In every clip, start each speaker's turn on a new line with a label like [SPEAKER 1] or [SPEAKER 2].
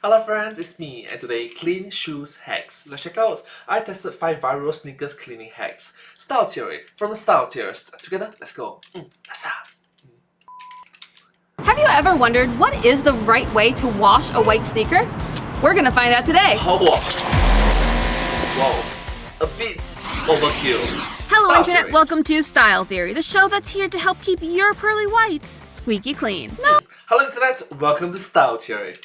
[SPEAKER 1] Hello friends, it's me, and today clean shoes hacks. Let's check out. I tested 5 viral sneakers cleaning hacks. Style theory from the style theorists. Together, let's go. Let's start.
[SPEAKER 2] Have you ever wondered what is the right way to wash a white sneaker? We're gonna find out today.
[SPEAKER 1] Whoa, a bit overkill.
[SPEAKER 2] Hello
[SPEAKER 1] Style
[SPEAKER 2] Internet,
[SPEAKER 1] theory.
[SPEAKER 2] welcome to Style Theory, the show that's here to help keep your pearly whites squeaky clean. No,
[SPEAKER 1] Hello Internet, welcome to Style Theory.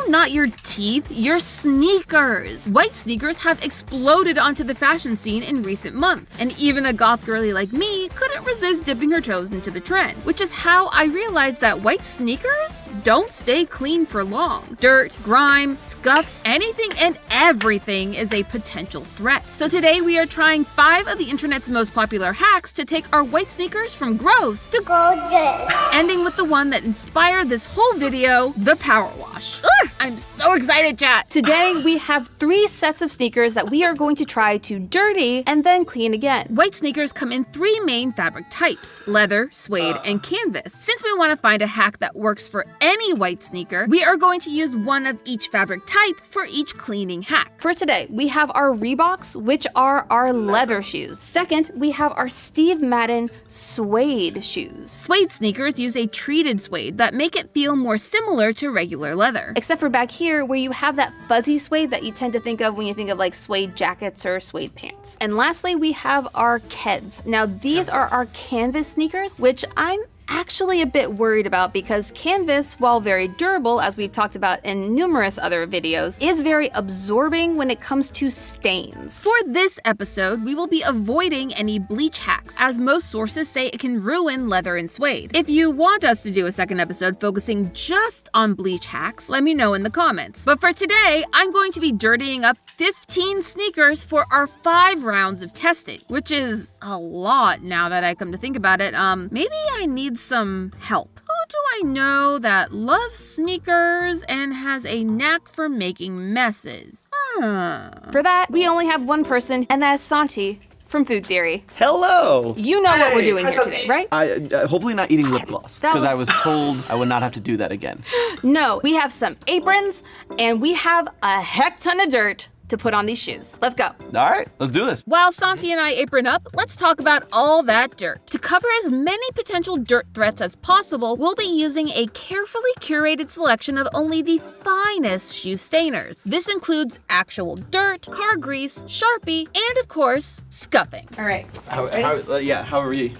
[SPEAKER 2] not your teeth, your sneakers. White sneakers have exploded onto the fashion scene in recent months, and even a goth girly like me couldn't resist dipping her toes into the trend, which is how I realized that white sneakers don't stay clean for long. Dirt, grime, scuffs, anything and everything is a potential threat. So today we are trying 5 of the internet's most popular hacks to take our white sneakers from gross to
[SPEAKER 3] gorgeous.
[SPEAKER 2] ending with the one that inspired this whole video, the power wash. Ugh, I'm so excited, chat! Today, we have 3 sets of sneakers that we are going to try to dirty and then clean again. White sneakers come in 3 main fabric types: leather, suede, and canvas. Since we want to find a hack that works for any white sneaker, we are going to use one of each fabric type for each cleaning hack. For today, we have our Reeboks, which are our leather shoes. Second, we have our Steve Madden suede shoes. Suede sneakers use a treated suede that make it feel more similar to regular leather. Except for back here where you have that fuzzy suede that you tend to think of when you think of like suede jackets or suede pants. And lastly, we have our Keds. Now these are our canvas sneakers, which I'm actually a bit worried about because canvas, while very durable, as we've talked about in numerous other videos, is very absorbing when it comes to stains. For this episode, we will be avoiding any bleach hacks, as most sources say it can ruin leather and suede. If you want us to do a second episode focusing just on bleach hacks, let me know in the comments. But for today, I'm going to be dirtying up 15 sneakers for our 5 rounds of testing, which is a lot now that I come to think about it. Maybe I need some help. Who do I know that loves sneakers and has a knack for making messes? For that, we only have one person, and that's Santi from Food Theory.
[SPEAKER 4] Hello!
[SPEAKER 2] You know what we're doing
[SPEAKER 1] hi,
[SPEAKER 2] here
[SPEAKER 1] Santi.
[SPEAKER 2] today, right?
[SPEAKER 4] I hopefully not eating lip gloss,
[SPEAKER 2] That
[SPEAKER 4] because
[SPEAKER 2] was-
[SPEAKER 4] I was told I would not have to do that again.
[SPEAKER 2] No, we have some aprons, and we have a heck ton of dirt to put on these shoes. Let's go.
[SPEAKER 4] All right, let's do this.
[SPEAKER 2] While Santi and I apron up, let's talk about all that dirt. To cover as many potential dirt threats as possible, we'll be using a carefully curated selection of only the finest shoe stainers. This includes actual dirt, car grease, Sharpie, and of course, scuffing. All right,
[SPEAKER 4] How are you?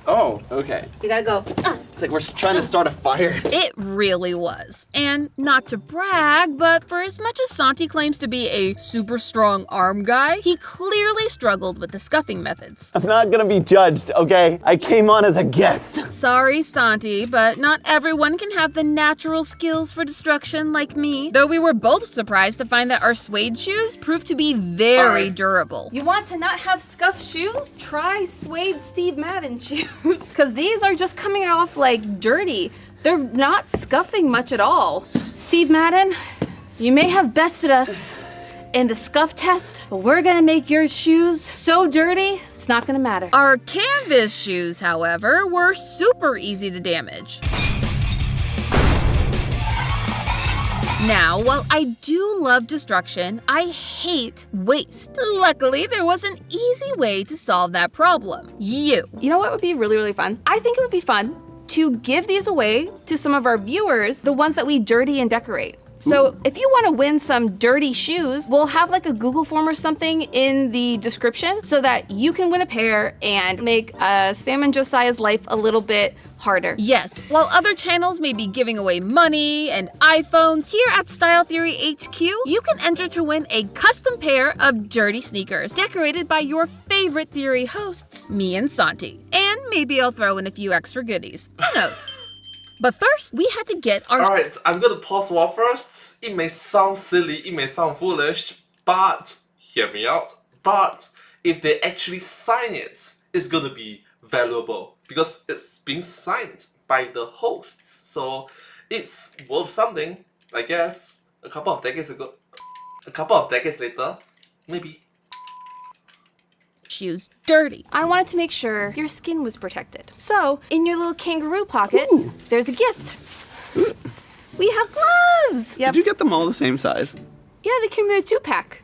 [SPEAKER 4] Oh, okay.
[SPEAKER 2] you gotta go.
[SPEAKER 4] It's like we're trying to start a fire.
[SPEAKER 2] It really was. And not to brag, but for as much as Santi claims to be a super strong arm guy, he clearly struggled with the scuffing methods.
[SPEAKER 4] I'm not gonna be judged, okay? I came on as a guest.
[SPEAKER 2] Sorry, Santi, but not everyone can have the natural skills for destruction like me. Though we were both surprised to find that our suede shoes proved to be very
[SPEAKER 1] Sorry.
[SPEAKER 2] durable. You want to not have scuffed shoes? Try suede Steve Madden shoes. Because these are just coming off like dirty. They're not scuffing much at all. Steve Madden, you may have bested us in the scuff test, but we're gonna make your shoes so dirty, it's not gonna matter. Our canvas shoes, however, were super easy to damage. Now, while I do love destruction, I hate waste. Luckily, there was an easy way to solve that problem. You know what would be really, really fun? I think it would be fun to give these away to some of our viewers, the ones that we dirty and decorate. So if you want to win some dirty shoes, we'll have like a Google form or something in the description so that you can win a pair and make Sam and Josiah's life a little bit harder. Yes, while other channels may be giving away money and iPhones, here at Style Theory HQ, you can enter to win a custom pair of dirty sneakers decorated by your favorite Theory hosts, me and Santi. And maybe I'll throw in a few extra goodies. Who knows? But first, we had to get our...
[SPEAKER 1] Alright, I'm gonna pause war first. It may sound silly, it may sound foolish, but hear me out. But if they actually sign it, it's gonna be valuable because it's being signed by the hosts. So it's worth something, I guess. A couple of decades later, maybe.
[SPEAKER 2] shoes dirty. I wanted to make sure your skin was protected. So, in your little kangaroo pocket, there's a gift. We have gloves! Yep.
[SPEAKER 4] Did you get them all the same size?
[SPEAKER 2] Yeah, they came in a 2-pack.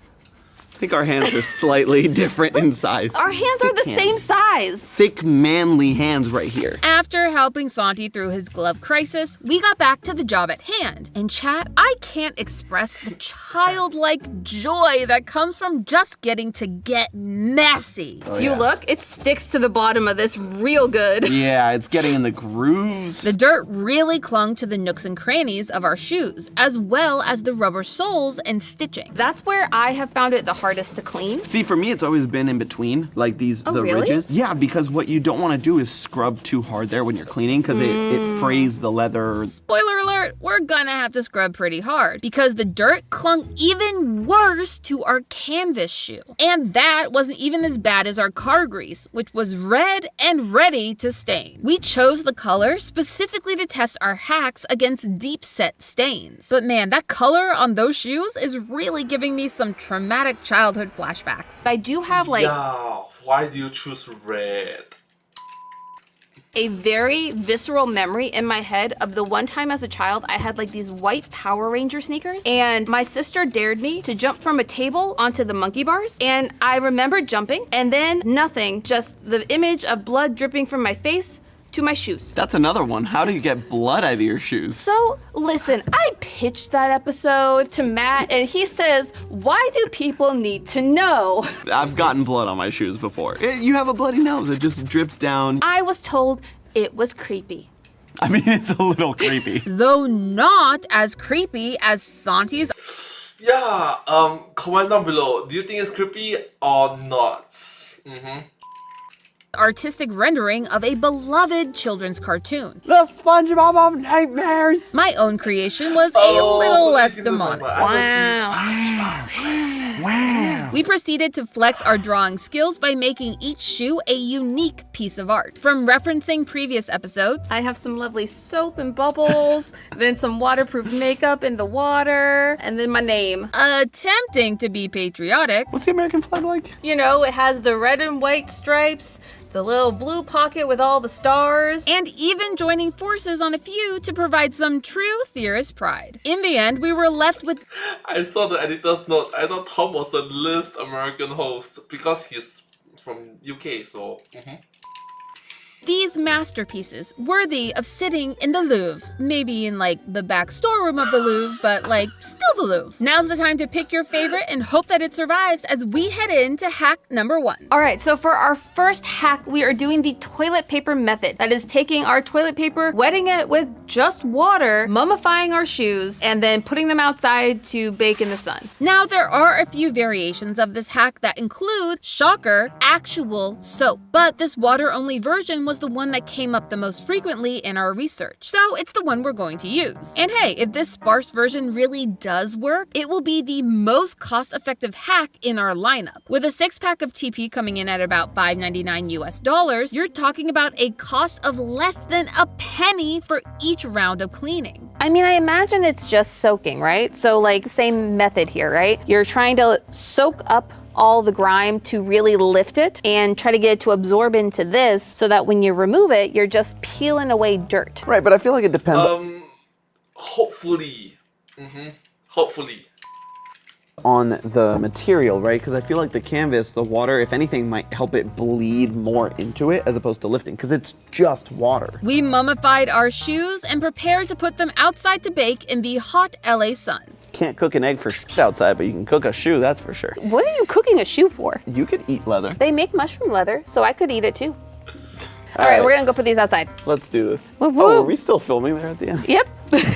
[SPEAKER 4] I think our hands are slightly different in size.
[SPEAKER 2] Our hands are the
[SPEAKER 4] Thick
[SPEAKER 2] same
[SPEAKER 4] hands.
[SPEAKER 2] size.
[SPEAKER 4] Thick, manly hands right here.
[SPEAKER 2] After helping Santi through his glove crisis, we got back to the job at hand. And chat, I can't express the childlike joy that comes from just getting to get messy.
[SPEAKER 4] Oh,
[SPEAKER 2] you
[SPEAKER 4] yeah.
[SPEAKER 2] look, it sticks to the bottom of this real good.
[SPEAKER 4] Yeah, it's getting in the grooves.
[SPEAKER 2] The dirt really clung to the nooks and crannies of our shoes, as well as the rubber soles and stitching. That's where I have found it the hardest to clean.
[SPEAKER 4] See, for me, it's always been in between, like the
[SPEAKER 2] really?
[SPEAKER 4] ridges. Yeah, because what you don't want to do is scrub too hard there when you're cleaning, because it frays the leather.
[SPEAKER 2] Spoiler alert, we're gonna have to scrub pretty hard because the dirt clung even worse to our canvas shoe. And that wasn't even as bad as our car grease, which was red and ready to stain. We chose the color specifically to test our hacks against deep set stains. But man, that color on those shoes is really giving me some traumatic childhood flashbacks. I do have like
[SPEAKER 1] Yeah, why do you choose red?
[SPEAKER 2] a very visceral memory in my head of the one time as a child I had like these white Power Ranger sneakers, and my sister dared me to jump from a table onto the monkey bars, and I remember jumping and then nothing, just the image of blood dripping from my face to my shoes.
[SPEAKER 4] That's another one. How do you get blood out of your shoes?
[SPEAKER 2] So listen, I pitched that episode to Matt and he says, why do people need to know?
[SPEAKER 4] I've gotten blood on my shoes before. You have a bloody nose. It just drips down.
[SPEAKER 2] I was told it was creepy.
[SPEAKER 4] I mean, it's a little creepy.
[SPEAKER 2] Though not as creepy as Santi's
[SPEAKER 1] Yeah, comment down below. Do you think it's creepy or not?
[SPEAKER 2] artistic rendering of a beloved children's cartoon.
[SPEAKER 4] The SpongeBob of Nightmares.
[SPEAKER 2] My own creation was a little less demonic.
[SPEAKER 4] Wow.
[SPEAKER 2] We proceeded to flex our drawing skills by making each shoe a unique piece of art. From referencing previous episodes, I have some lovely soap and bubbles, then some waterproof makeup in the water, and then my name. Attempting to be patriotic.
[SPEAKER 4] What's the American flag like?
[SPEAKER 2] You know, it has the red and white stripes, the little blue pocket with all the stars, and even joining forces on a few to provide some true theorist pride. In the end, we were left with
[SPEAKER 1] I saw the editor's notes. I thought Tom was the least American host because he's from UK, so.
[SPEAKER 2] these masterpieces worthy of sitting in the Louvre. Maybe in like the back storeroom of the Louvre, but like still the Louvre. Now's the time to pick your favorite and hope that it survives as we head into hack number 1. All right, so for our first hack, we are doing the toilet paper method. That is taking our toilet paper, wetting it with just water, mummifying our shoes, and then putting them outside to bake in the sun. Now, there are a few variations of this hack that include, shocker, actual soap. But this water-only version was the one that came up the most frequently in our research. So it's the one we're going to use. And hey, if this sparse version really does work, it will be the most cost-effective hack in our lineup. With a 6-pack of TP coming in at about $5.99 US, you're talking about a cost of less than a penny for each round of cleaning. I mean, I imagine it's just soaking, right? So like same method here, right? You're trying to soak up all the grime to really lift it and try to get it to absorb into this so that when you remove it, you're just peeling away dirt.
[SPEAKER 4] Right, but I feel like it depends
[SPEAKER 1] Hopefully. Hopefully.
[SPEAKER 4] on the material, right? Because I feel like the canvas, the water, if anything, might help it bleed more into it as opposed to lifting, because it's just water.
[SPEAKER 2] We mummified our shoes and prepared to put them outside to bake in the hot LA sun.
[SPEAKER 4] Can't cook an egg for shit outside, but you can cook a shoe, that's for sure.
[SPEAKER 2] What are you cooking a shoe for?
[SPEAKER 4] You could eat leather.
[SPEAKER 2] They make mushroom leather, so I could eat it too. All right, we're gonna go put these outside.
[SPEAKER 4] Let's do this.
[SPEAKER 2] Whoop,
[SPEAKER 4] Oh, are
[SPEAKER 2] whoop.
[SPEAKER 4] we still filming there at the end?
[SPEAKER 2] Yep.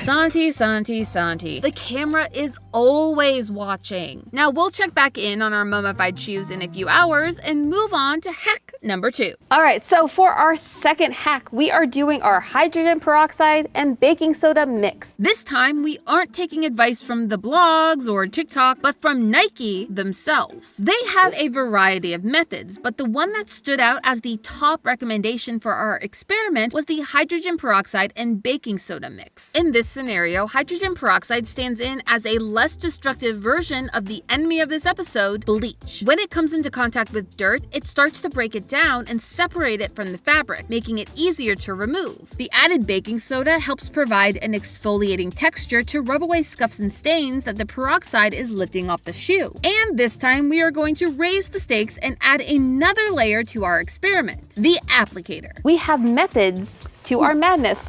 [SPEAKER 2] Santi. The camera is always watching. Now we'll check back in on our mummified shoes in a few hours and move on to hack number 2. All right, so for our second hack, we are doing our hydrogen peroxide and baking soda mix. This time, we aren't taking advice from the blogs or TikTok, but from Nike themselves. They have a variety of methods, but the one that stood out as the top recommendation for our experiment was the hydrogen peroxide and baking soda mix. In this scenario, hydrogen peroxide stands in as a less destructive version of the enemy of this episode, bleach. When it comes into contact with dirt, it starts to break it it down and separate it from the fabric, making it easier to remove. The added baking soda helps provide an exfoliating texture to rub away scuffs and stains that the peroxide is lifting off the shoe. And this time we are going to raise the stakes and add another layer to our experiment, the applicator. We have methods to our madness.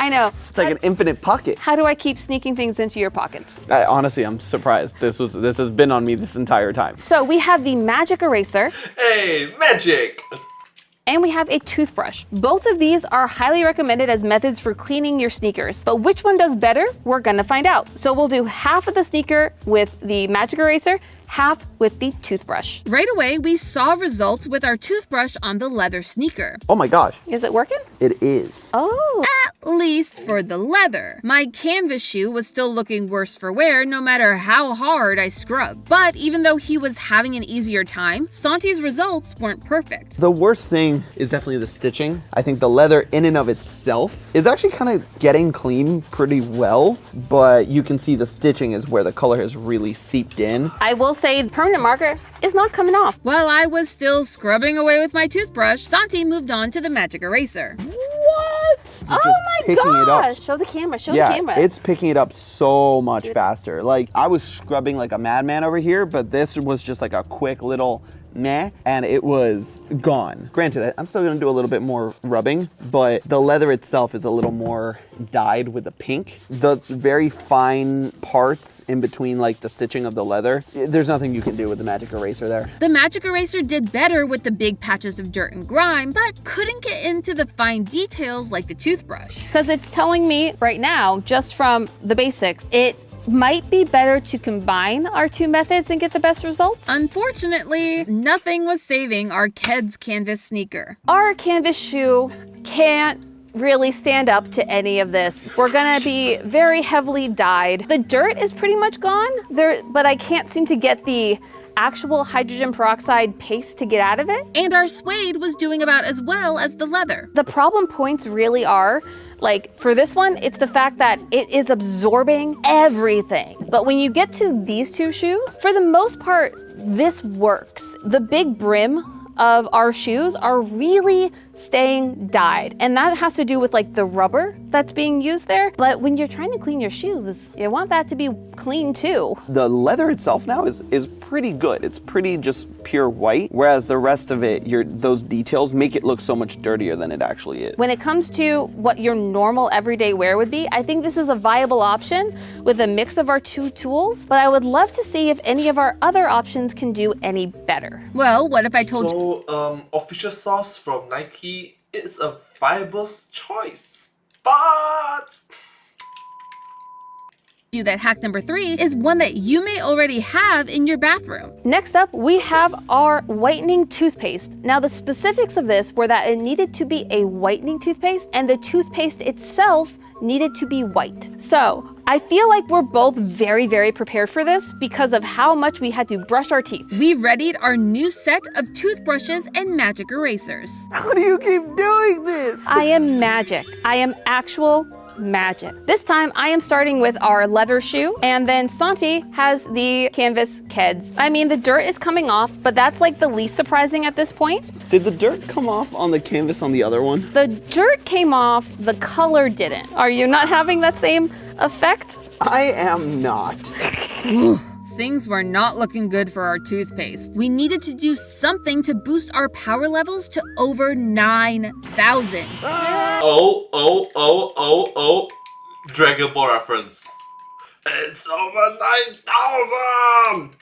[SPEAKER 2] I know.
[SPEAKER 4] It's like an infinite pocket.
[SPEAKER 2] How do I keep sneaking things into your pockets?
[SPEAKER 4] Honestly, I'm surprised. This has been on me this entire time.
[SPEAKER 2] So we have the magic eraser.
[SPEAKER 1] Hey, magic!
[SPEAKER 2] And we have a toothbrush. Both of these are highly recommended as methods for cleaning your sneakers. But which one does better? We're gonna find out. So we'll do half of the sneaker with the magic eraser, half with the toothbrush. Right away, we saw results with our toothbrush on the leather sneaker.
[SPEAKER 4] Oh my gosh.
[SPEAKER 2] Is it working?
[SPEAKER 4] It is.
[SPEAKER 2] Oh. At least for the leather. My canvas shoe was still looking worse for wear no matter how hard I scrubbed. But even though he was having an easier time, Santi's results weren't perfect.
[SPEAKER 4] The worst thing is definitely the stitching. I think the leather in and of itself is actually kind of getting clean pretty well, but you can see the stitching is where the color has really seeped in.
[SPEAKER 2] I will say the permanent marker is not coming off. While I was still scrubbing away with my toothbrush, Santi moved on to the magic eraser.
[SPEAKER 4] What?
[SPEAKER 2] Oh my gosh! Show the camera, show the camera.
[SPEAKER 4] It's picking it up so much faster. Like, I was scrubbing like a madman over here, but this was just like a quick little meh, and it was gone. Granted, I'm still gonna do a little bit more rubbing, but the leather itself is a little more dyed with the pink. The very fine parts in between like the stitching of the leather, there's nothing you can do with the magic eraser there.
[SPEAKER 2] The magic eraser did better with the big patches of dirt and grime, but couldn't get into the fine details like the toothbrush. Because it's telling me right now, just from the basics, it might be better to combine our two methods and get the best results. Unfortunately, nothing was saving our Keds canvas sneaker. Our canvas shoe can't really stand up to any of this. We're gonna be very heavily dyed. The dirt is pretty much gone there, but I can't seem to get the actual hydrogen peroxide paste to get out of it. And our suede was doing about as well as the leather. The problem points really are, like for this one, it's the fact that it is absorbing everything. But when you get to these two shoes, for the most part, this works. The big brim of our shoes are really staying dyed. And that has to do with like the rubber that's being used there. But when you're trying to clean your shoes, you want that to be clean too.
[SPEAKER 4] The leather itself now is pretty good. It's pretty just pure white, whereas the rest of it, those details make it look so much dirtier than it actually is.
[SPEAKER 2] When it comes to what your normal everyday wear would be, I think this is a viable option with a mix of our two tools, but I would love to see if any of our other options can do any better. Well, what if I told you?
[SPEAKER 1] So, official source from Nike is a viable choice, but
[SPEAKER 2] that hack number 3 is one that you may already have in your bathroom. Next up, we have our whitening toothpaste. Now the specifics of this were that it needed to be a whitening toothpaste and the toothpaste itself needed to be white. So I feel like we're both very, very prepared for this because of how much we had to brush our teeth. We readied our new set of toothbrushes and magic erasers.
[SPEAKER 4] How do you keep doing this?
[SPEAKER 2] I am magic. I am actual magic. This time I am starting with our leather shoe, and then Santi has the canvas Keds. I mean, the dirt is coming off, but that's like the least surprising at this point.
[SPEAKER 4] Did the dirt come off on the canvas on the other one?
[SPEAKER 2] The dirt came off, the color didn't. Are you not having that same effect?
[SPEAKER 4] I am not.
[SPEAKER 2] Things were not looking good for our toothpaste. We needed to do something to boost our power levels to over 9,000.
[SPEAKER 1] Oh. Dragon Ball reference. It's over 9,000!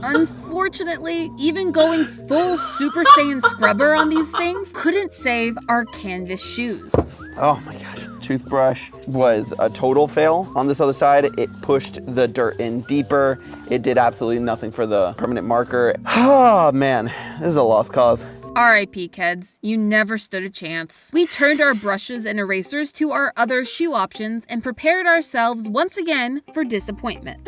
[SPEAKER 2] Unfortunately, even going full Super Saiyan scrubber on these things couldn't save our canvas shoes.
[SPEAKER 4] Oh my gosh. Toothbrush was a total fail. On this other side, it pushed the dirt in deeper. It did absolutely nothing for the permanent marker. Oh man, this is a lost cause.
[SPEAKER 2] R.I.P. Keds, you never stood a chance. We turned our brushes and erasers to our other shoe options and prepared ourselves once again for disappointment.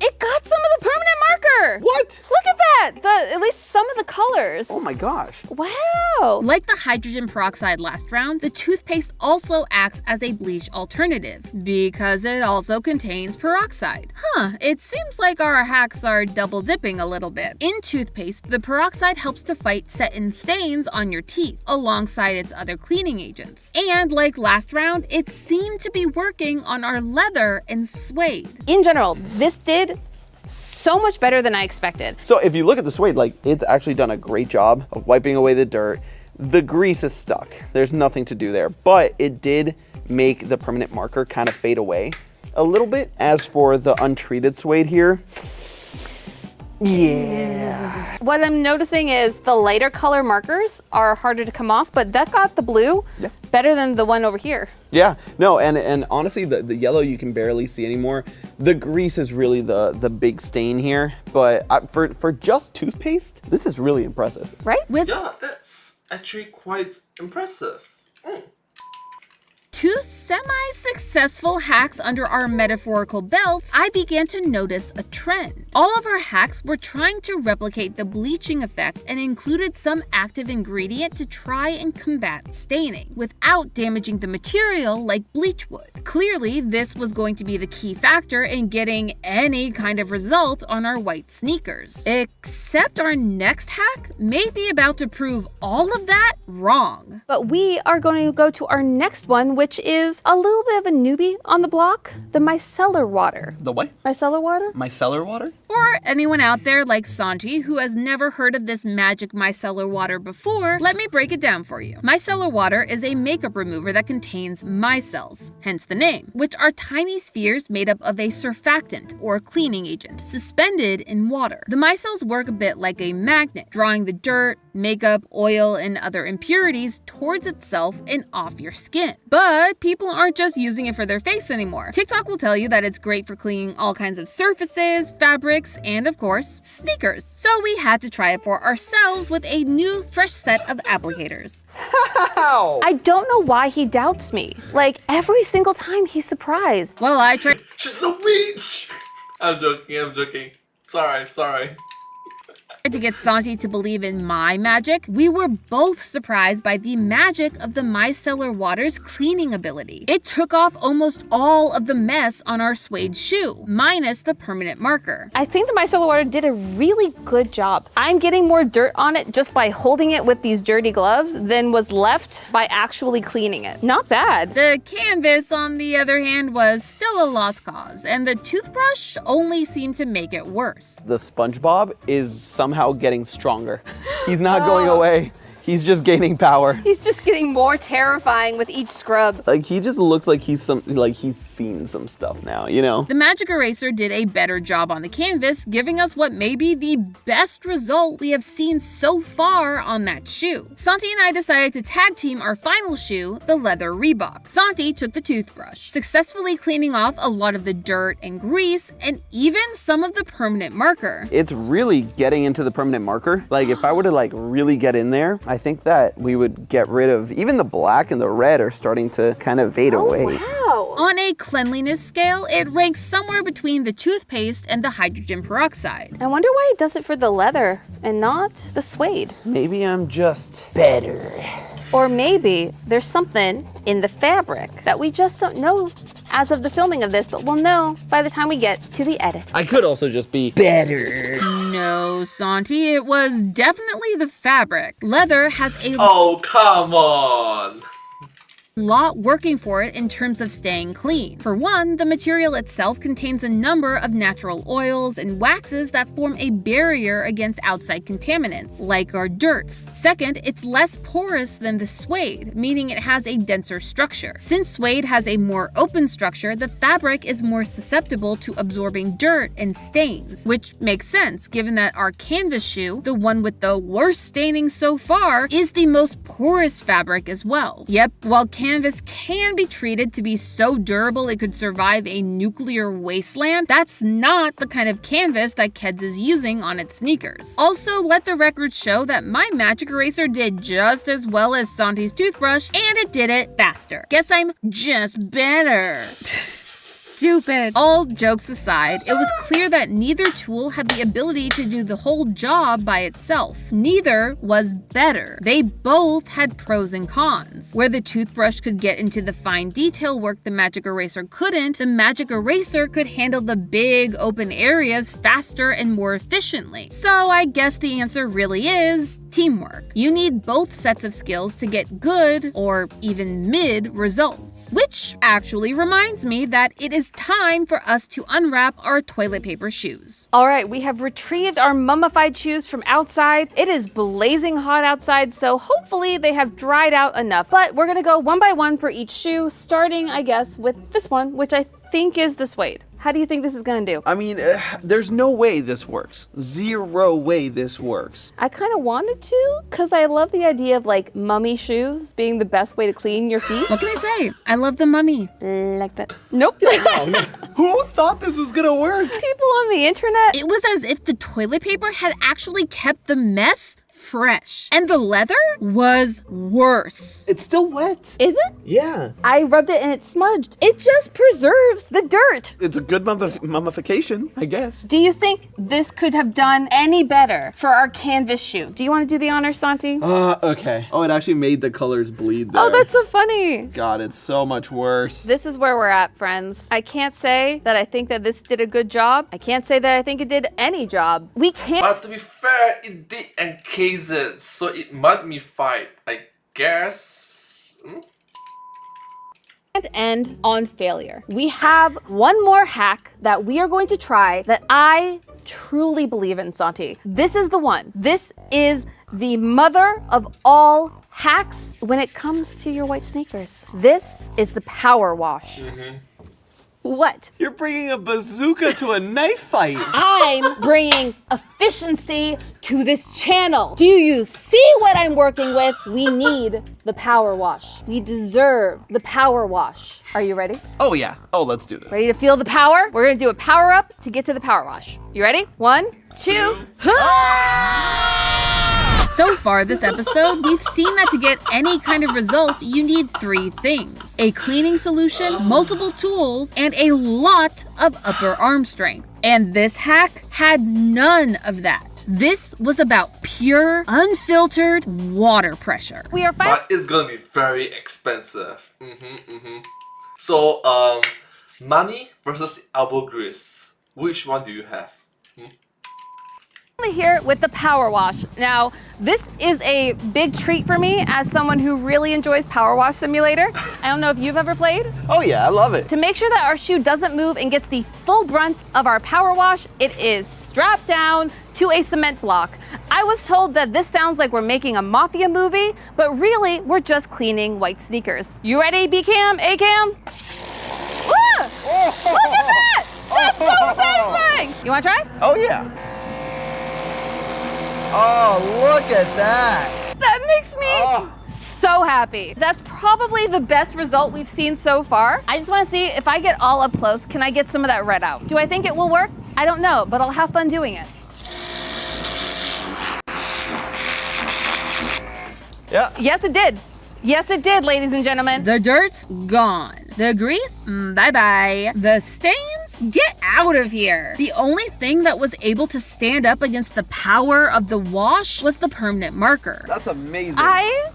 [SPEAKER 2] It got some of the permanent marker.
[SPEAKER 4] What?
[SPEAKER 2] Look at that. At least some of the colors.
[SPEAKER 4] Oh my gosh.
[SPEAKER 2] Wow. Like the hydrogen peroxide last round, the toothpaste also acts as a bleach alternative because it also contains peroxide. It seems like our hacks are double dipping a little bit. In toothpaste, the peroxide helps to fight set-in stains on your teeth alongside its other cleaning agents. And like last round, it seemed to be working on our leather and suede. In general, this did so much better than I expected.
[SPEAKER 4] So if you look at the suede, like it's actually done a great job of wiping away the dirt. The grease is stuck. There's nothing to do there, but it did make the permanent marker kind of fade away a little bit. As for the untreated suede here, yeah.
[SPEAKER 2] What I'm noticing is the lighter color markers are harder to come off, but that got the blue better than the one over here.
[SPEAKER 4] Yeah, no, and honestly, the yellow you can barely see anymore. The grease is really the big stain here, but for just toothpaste, this is really impressive.
[SPEAKER 2] Right?
[SPEAKER 1] Yeah, that's actually quite impressive.
[SPEAKER 2] Two semi-successful hacks under our metaphorical belts, I began to notice a trend. All of our hacks were trying to replicate the bleaching effect and included some active ingredient to try and combat staining without damaging the material like bleach would. Clearly, this was going to be the key factor in getting any kind of result on our white sneakers. Except our next hack may be about to prove all of that wrong. But we are going to go to our next one, which is a little bit of a newbie on the block, the micellar water.
[SPEAKER 4] The what?
[SPEAKER 2] Micellar water?
[SPEAKER 4] Micellar water?
[SPEAKER 2] For anyone out there like Santi who has never heard of this magic micellar water before, let me break it down for you. Micellar water is a makeup remover that contains micelles, hence the name, which are tiny spheres made up of a surfactant or cleaning agent suspended in water. The micelles work a bit like a magnet, drawing the dirt, makeup, oil, and other impurities towards itself and off your skin. But people aren't just using it for their face anymore. TikTok will tell you that it's great for cleaning all kinds of surfaces, fabrics, and of course, sneakers. So we had to try it for ourselves with a new fresh set of applicators.
[SPEAKER 4] How?
[SPEAKER 2] I don't know why he doubts me. Like every single time he's surprised. Well, I tried
[SPEAKER 1] She's a witch! I'm joking. Sorry.
[SPEAKER 2] to get Santi to believe in my magic. We were both surprised by the magic of the micellar water's cleaning ability. It took off almost all of the mess on our suede shoe, minus the permanent marker. I think the micellar water did a really good job. I'm getting more dirt on it just by holding it with these dirty gloves than was left by actually cleaning it. Not bad. The canvas, on the other hand, was still a lost cause, and the toothbrush only seemed to make it worse.
[SPEAKER 4] The SpongeBob is somehow getting stronger. He's not going away. He's just gaining power.
[SPEAKER 2] He's just getting more terrifying with each scrub.
[SPEAKER 4] Like he just looks like he's seen some stuff now, you know?
[SPEAKER 2] The magic eraser did a better job on the canvas, giving us what may be the best result we have seen so far on that shoe. Santi and I decided to tag team our final shoe, the leather Reebok. Santi took the toothbrush, successfully cleaning off a lot of the dirt and grease, and even some of the permanent marker.
[SPEAKER 4] It's really getting into the permanent marker. Like if I were to really get in there, I think that we would get rid of even the black and the red are starting to kind of fade away.
[SPEAKER 2] Wow. On a cleanliness scale, it ranks somewhere between the toothpaste and the hydrogen peroxide. I wonder why it does it for the leather and not the suede.
[SPEAKER 4] Maybe I'm just better.
[SPEAKER 2] Or maybe there's something in the fabric that we just don't know as of the filming of this, but we'll know by the time we get to the edit.
[SPEAKER 4] I could also just be better.
[SPEAKER 2] No, Santi, it was definitely the fabric. Leather has a
[SPEAKER 1] Oh, come on!
[SPEAKER 2] lot working for it in terms of staying clean. For one, the material itself contains a number of natural oils and waxes that form a barrier against outside contaminants, like our dirts. Second, it's less porous than the suede, meaning it has a denser structure. Since suede has a more open structure, the fabric is more susceptible to absorbing dirt and stains, which makes sense given that our canvas shoe, the one with the worst staining so far, is the most porous fabric as well. Yep, while canvas can be treated to be so durable it could survive a nuclear wasteland, that's not the kind of canvas that Keds is using on its sneakers. Also, let the record show that my magic eraser did just as well as Santi's toothbrush, and it did it faster. Guess I'm just better. stupid. All jokes aside, it was clear that neither tool had the ability to do the whole job by itself. Neither was better. They both had pros and cons. Where the toothbrush could get into the fine detail work the magic eraser couldn't, the magic eraser could handle the big open areas faster and more efficiently. So I guess the answer really is teamwork. You need both sets of skills to get good, or even mid, results. Which actually reminds me that it is time for us to unwrap our toilet paper shoes. All right, we have retrieved our mummified shoes from outside. It is blazing hot outside, so hopefully they have dried out enough. But we're gonna go one by one for each shoe, starting, I guess, with this one, which I think is the suede. How do you think this is gonna do?
[SPEAKER 4] I mean, there's no way this works. Zero way this works.
[SPEAKER 2] I kind of wanted to, because I love the idea of like mummy shoes being the best way to clean your feet. What can I say? I love the mummy. Like that. Nope.
[SPEAKER 4] No. Who thought this was gonna work?
[SPEAKER 2] People on the internet. It was as if the toilet paper had actually kept the mess fresh. And the leather was worse.
[SPEAKER 4] It's still wet.
[SPEAKER 2] Is it?
[SPEAKER 4] Yeah.
[SPEAKER 2] I rubbed it and it smudged. It just preserves the dirt.
[SPEAKER 4] It's a good mummification, I guess.
[SPEAKER 2] Do you think this could have done any better for our canvas shoe? Do you want to do the honors, Santi?
[SPEAKER 4] Okay. Oh, it actually made the colors bleed there.
[SPEAKER 2] Oh, that's so funny.
[SPEAKER 4] God, it's so much worse.
[SPEAKER 2] This is where we're at, friends. I can't say that I think that this did a good job. I can't say that I think it did any job. We can't.
[SPEAKER 1] But to be fair, it did encase it, so it might be fine, I guess.
[SPEAKER 2] And end on failure. We have one more hack that we are going to try that I truly believe in, Santi. This is the one. This is the mother of all hacks when it comes to your white sneakers. This is the power wash. What?
[SPEAKER 4] You're bringing a bazooka to a knife fight.
[SPEAKER 2] I'm bringing efficiency to this channel. Do you see what I'm working with? We need the power wash. We deserve the power wash. Are you ready?
[SPEAKER 4] Oh, yeah. Oh, let's do this.
[SPEAKER 2] Ready to feel the power? We're gonna do a power up to get to the power wash. You ready? 1, 2. So far this episode, we've seen that to get any kind of result, you need 3 things. A cleaning solution, multiple tools, and a lot of upper arm strength. And this hack had none of that. This was about pure, unfiltered water pressure. We are
[SPEAKER 1] But it's gonna be very expensive. So, money versus elbow grease. Which one do you have?
[SPEAKER 2] here with the power wash. Now, this is a big treat for me as someone who really enjoys Power Wash Simulator. I don't know if you've ever played.
[SPEAKER 4] Oh yeah, I love it.
[SPEAKER 2] To make sure that our shoe doesn't move and gets the full brunt of our power wash, it is strapped down to a cement block. I was told that this sounds like we're making a mafia movie, but really, we're just cleaning white sneakers. You ready, B-Cam, A-Cam? Look! Look at that! That's so satisfying! You wanna try?
[SPEAKER 4] Oh yeah. Oh, look at that.
[SPEAKER 2] That makes me so happy. That's probably the best result we've seen so far. I just wanna see if I get all up close, can I get some of that red out? Do I think it will work? I don't know, but I'll have fun doing it.
[SPEAKER 4] Yeah.
[SPEAKER 2] Yes, it did. Yes, it did, ladies and gentlemen. The dirt, gone. The grease, bye-bye. The stains, get out of here. The only thing that was able to stand up against the power of the wash was the permanent marker.
[SPEAKER 4] That's amazing.
[SPEAKER 2] I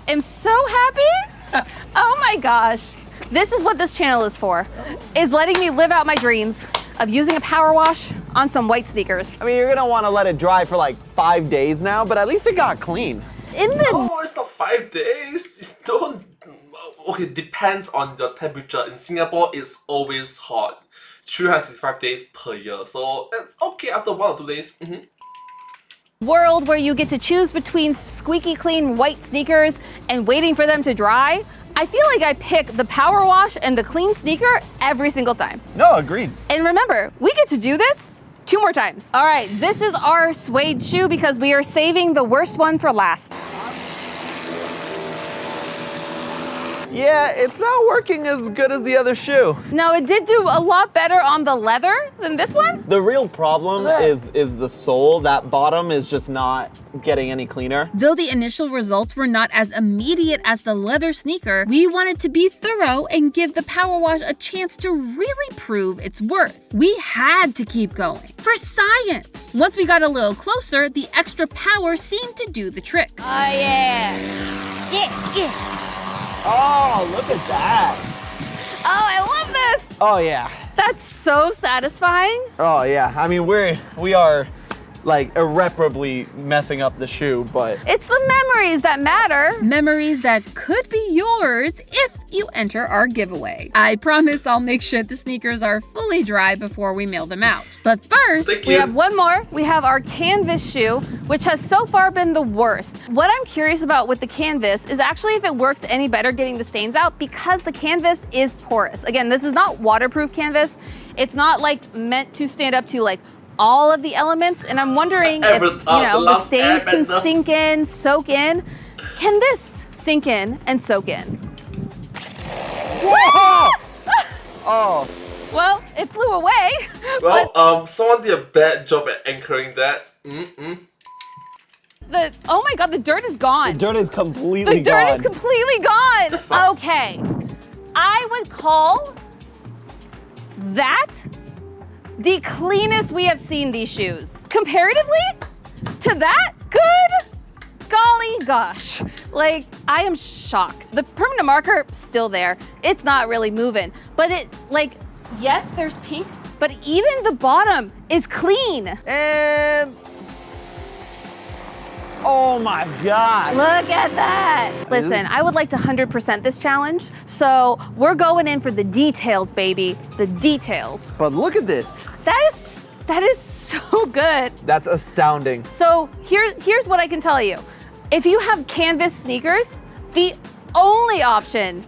[SPEAKER 2] am so happy. Oh my gosh. This is what this channel is for, is letting me live out my dreams of using a power wash on some white sneakers.
[SPEAKER 4] I mean, you're gonna wanna let it dry for like 5 days now, but at least it got clean.
[SPEAKER 1] Oh, it's not 5 days. It's don't. Okay, depends on the temperature. In Singapore, it's always hot. 365 days per year, so it's okay after 1 or 2 days.
[SPEAKER 2] World where you get to choose between squeaky clean white sneakers and waiting for them to dry. I feel like I pick the power wash and the clean sneaker every single time.
[SPEAKER 4] No, agreed.
[SPEAKER 2] And remember, we get to do this 2 more times. All right, this is our suede shoe because we are saving the worst one for last.
[SPEAKER 4] Yeah, it's not working as good as the other shoe.
[SPEAKER 2] No, it did do a lot better on the leather than this one.
[SPEAKER 4] The real problem is the sole. That bottom is just not getting any cleaner.
[SPEAKER 2] Though the initial results were not as immediate as the leather sneaker, we wanted to be thorough and give the power wash a chance to really prove its worth. We had to keep going. For science! Once we got a little closer, the extra power seemed to do the trick. Oh yeah! Yeah!
[SPEAKER 4] Oh, look at that.
[SPEAKER 2] Oh, I love this!
[SPEAKER 4] Oh yeah.
[SPEAKER 2] That's so satisfying.
[SPEAKER 4] Oh yeah. I mean, we are like irreparably messing up the shoe, but
[SPEAKER 2] It's the memories that matter. Memories that could be yours if you enter our giveaway. I promise I'll make sure the sneakers are fully dry before we mail them out. But first, we have one more. We have our canvas shoe, which has so far been the worst. What I'm curious about with the canvas is actually if it works any better getting the stains out because the canvas is porous. Again, this is not waterproof canvas. It's not like meant to stand up to like all of the elements, and I'm wondering if, the stains can sink in, soak in. Can this sink in and soak in?
[SPEAKER 4] whoa! Oh.
[SPEAKER 2] Well, it flew away.
[SPEAKER 1] Well, someone did a bad job at anchoring that.
[SPEAKER 2] Oh my god, the dirt is gone.
[SPEAKER 4] The dirt is completely
[SPEAKER 2] The dirt is completely gone.
[SPEAKER 1] That's fast.
[SPEAKER 2] Okay. I would call that the cleanest we have seen these shoes. Comparatively to that, good golly gosh. Like, I am shocked. The permanent marker, still there. It's not really moving. But it, like, yes, there's pink, but even the bottom is clean.
[SPEAKER 4] And oh my god.
[SPEAKER 2] Look at that. Listen, I would like to 100% this challenge, so we're going in for the details, baby. The details.
[SPEAKER 4] But look at this.
[SPEAKER 2] That is so good.
[SPEAKER 4] That's astounding.
[SPEAKER 2] So here's what I can tell you. If you have canvas sneakers, the only option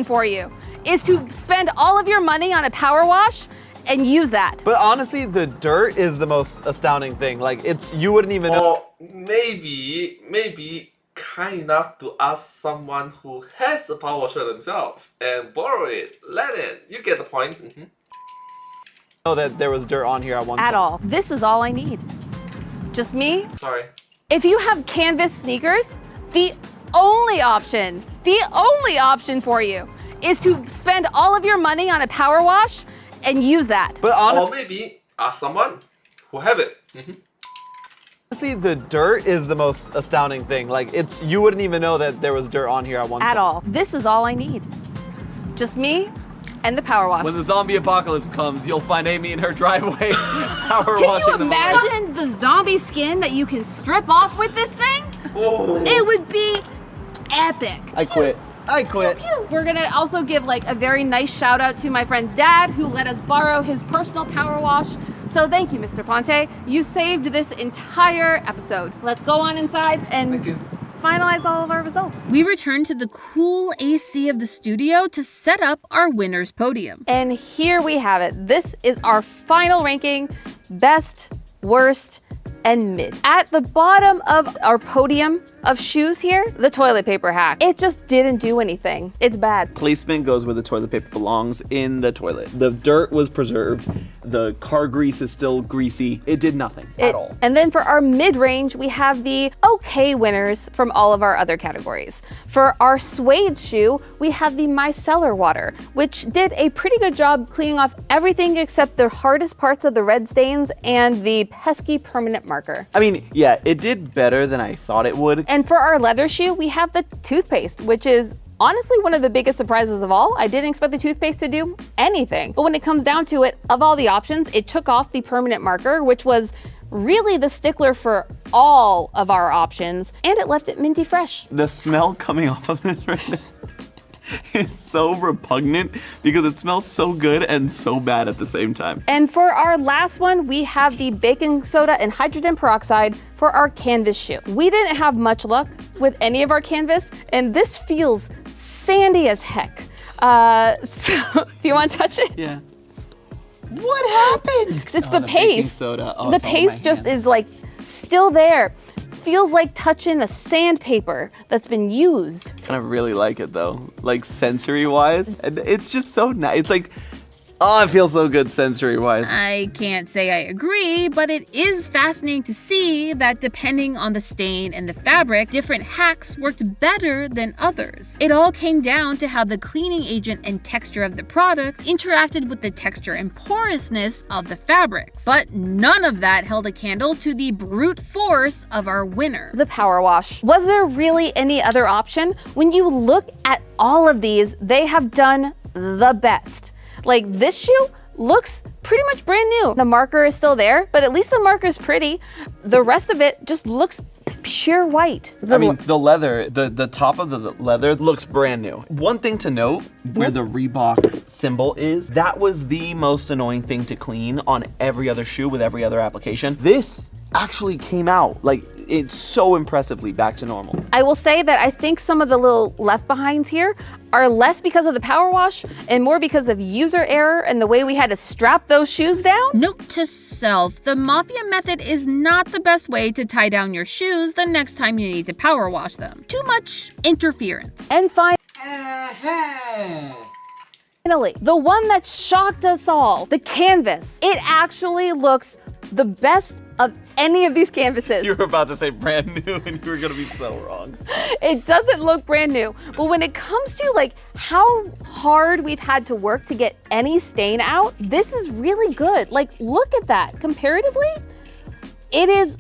[SPEAKER 2] for you is to spend all of your money on a power wash and use that.
[SPEAKER 4] But honestly, the dirt is the most astounding thing. Like, you wouldn't even know.
[SPEAKER 1] Or maybe kind enough to ask someone who has a power washer themselves and borrow it, let it. You get the point.
[SPEAKER 4] Know that there was dirt on here at one
[SPEAKER 2] At
[SPEAKER 4] time.
[SPEAKER 2] all. This is all I need. Just me.
[SPEAKER 1] Sorry.
[SPEAKER 2] If you have canvas sneakers, the only option for you is to spend all of your money on a power wash and use that.
[SPEAKER 4] But
[SPEAKER 1] Or
[SPEAKER 4] honestly,
[SPEAKER 1] maybe ask someone who have it.
[SPEAKER 4] the dirt is the most astounding thing. Like, you wouldn't even know that there was dirt on here at one time.
[SPEAKER 2] At all. This is all I need. Just me and the power wash.
[SPEAKER 3] When the zombie apocalypse comes, you'll find Amy in her driveway power
[SPEAKER 2] Can
[SPEAKER 3] washing
[SPEAKER 2] you
[SPEAKER 3] them.
[SPEAKER 2] imagine the zombie skin that you can strip off with this thing?
[SPEAKER 1] Oh.
[SPEAKER 2] It would be epic.
[SPEAKER 4] I quit.
[SPEAKER 2] We're gonna also give like a very nice shout out to my friend's dad who let us borrow his personal power wash. So thank you, Mr. Ponte. You saved this entire episode. Let's go on inside and
[SPEAKER 1] Thank you.
[SPEAKER 2] finalize all of our results. We returned to the cool AC of the studio to set up our winner's podium. And here we have it. This is our final ranking, best, worst, and mid. At the bottom of our podium of shoes here, the toilet paper hack. It just didn't do anything. It's bad.
[SPEAKER 4] Placement goes where the toilet paper belongs, in the toilet. The dirt was preserved. The car grease is still greasy. It did nothing at all.
[SPEAKER 2] And then for our mid-range, we have the okay winners from all of our other categories. For our suede shoe, we have the micellar water, which did a pretty good job cleaning off everything except the hardest parts of the red stains and the pesky permanent marker.
[SPEAKER 4] I mean, yeah, it did better than I thought it would.
[SPEAKER 2] And for our leather shoe, we have the toothpaste, which is honestly one of the biggest surprises of all. I didn't expect the toothpaste to do anything. But when it comes down to it, of all the options, it took off the permanent marker, which was really the stickler for all of our options, and it left it minty fresh.
[SPEAKER 4] The smell coming off of this right now is so repugnant because it smells so good and so bad at the same time.
[SPEAKER 2] And for our last one, we have the baking soda and hydrogen peroxide for our canvas shoe. We didn't have much luck with any of our canvas, and this feels sandy as heck. So, do you want to touch it?
[SPEAKER 4] Yeah. What happened?
[SPEAKER 2] 'Cause it's
[SPEAKER 4] Oh,
[SPEAKER 2] the
[SPEAKER 4] baking
[SPEAKER 2] paste.
[SPEAKER 4] soda. Oh,
[SPEAKER 2] The
[SPEAKER 4] it's all in my
[SPEAKER 2] paste just
[SPEAKER 4] hands.
[SPEAKER 2] is like still there. feels like touching a sandpaper that's been used.
[SPEAKER 4] Kind of really like it though, like sensory wise, and it's just so nice. It's like, oh, it feels so good sensory wise.
[SPEAKER 2] I can't say I agree, but it is fascinating to see that depending on the stain and the fabric, different hacks worked better than others. It all came down to how the cleaning agent and texture of the product interacted with the texture and porousness of the fabrics. But none of that held a candle to the brute force of our winner, the power wash. Was there really any other option? When you look at all of these, they have done the best. Like, this shoe looks pretty much brand new. The marker is still there, but at least the marker is pretty. The rest of it just looks pure white.
[SPEAKER 4] I mean, the leather, the top of the leather looks brand new. One thing to note, where the Reebok symbol is, that was the most annoying thing to clean on every other shoe with every other application. This actually came out, like, it's so impressively back to normal.
[SPEAKER 2] I will say that I think some of the little left behinds here are less because of the power wash and more because of user error and the way we had to strap those shoes down. Note to self, the Mafia method is not the best way to tie down your shoes the next time you need to power wash them. Too much interference. And finally, the one that shocked us all, the canvas. It actually looks the best of any of these canvases.
[SPEAKER 4] You were about to say brand new and you were gonna be so wrong.
[SPEAKER 2] It doesn't look brand new, but when it comes to like how hard we've had to work to get any stain out, this is really good. Like, look at that. Comparatively, it is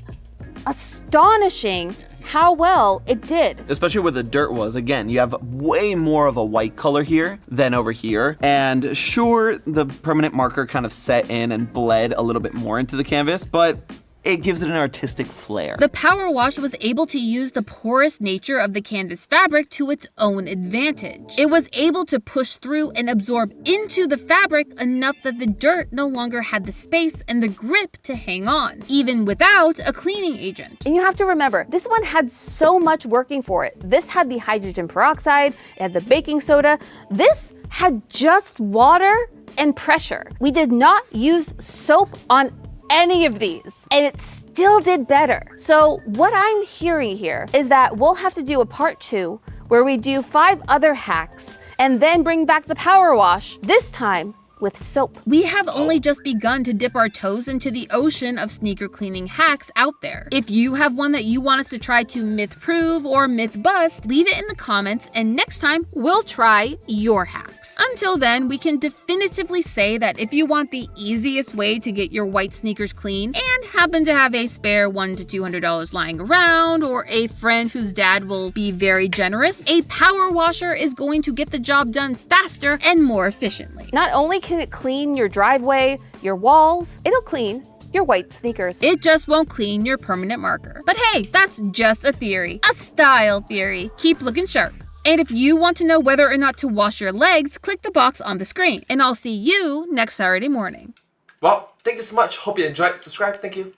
[SPEAKER 2] astonishing how well it did.
[SPEAKER 4] Especially where the dirt was. Again, you have way more of a white color here than over here. And sure, the permanent marker kind of set in and bled a little bit more into the canvas, but it gives it an artistic flair.
[SPEAKER 2] The power wash was able to use the porous nature of the canvas fabric to its own advantage. It was able to push through and absorb into the fabric enough that the dirt no longer had the space and the grip to hang on, even without a cleaning agent. And you have to remember, this one had so much working for it. This had the hydrogen peroxide, it had the baking soda. This had just water and pressure. We did not use soap on any of these, and it still did better. So what I'm hearing here is that we'll have to do a part 2 where we do 5 other hacks and then bring back the power wash, this time with soap. We have only just begun to dip our toes into the ocean of sneaker cleaning hacks out there. If you have one that you want us to try to myth prove or myth bust, leave it in the comments and next time we'll try your hacks. Until then, we can definitively say that if you want the easiest way to get your white sneakers clean and happen to have a spare $100 to $200 lying around or a friend whose dad will be very generous, a power washer is going to get the job done faster and more efficiently. Not only can it clean your driveway, your walls, it'll clean your white sneakers. It just won't clean your permanent marker. But hey, that's just a theory, a style theory. Keep looking sharp. And if you want to know whether or not to wash your legs, click the box on the screen. And I'll see you next Saturday morning.
[SPEAKER 1] Well, thank you so much. Hope you enjoyed. Subscribe. Thank you.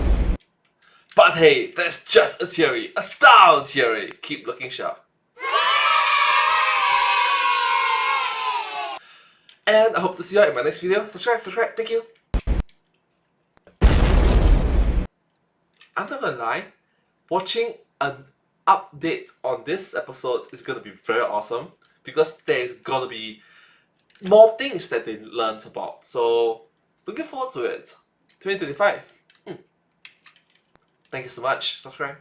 [SPEAKER 1] But hey, that's just a theory. A style theory. Keep looking sharp. And I hope to see you all in my next video. Subscribe. Thank you. I'm not gonna lie. Watching an update on this episode is gonna be very awesome because there's gonna be more things that they learned about. So looking forward to it. 2025. Thank you so much. Subscribe.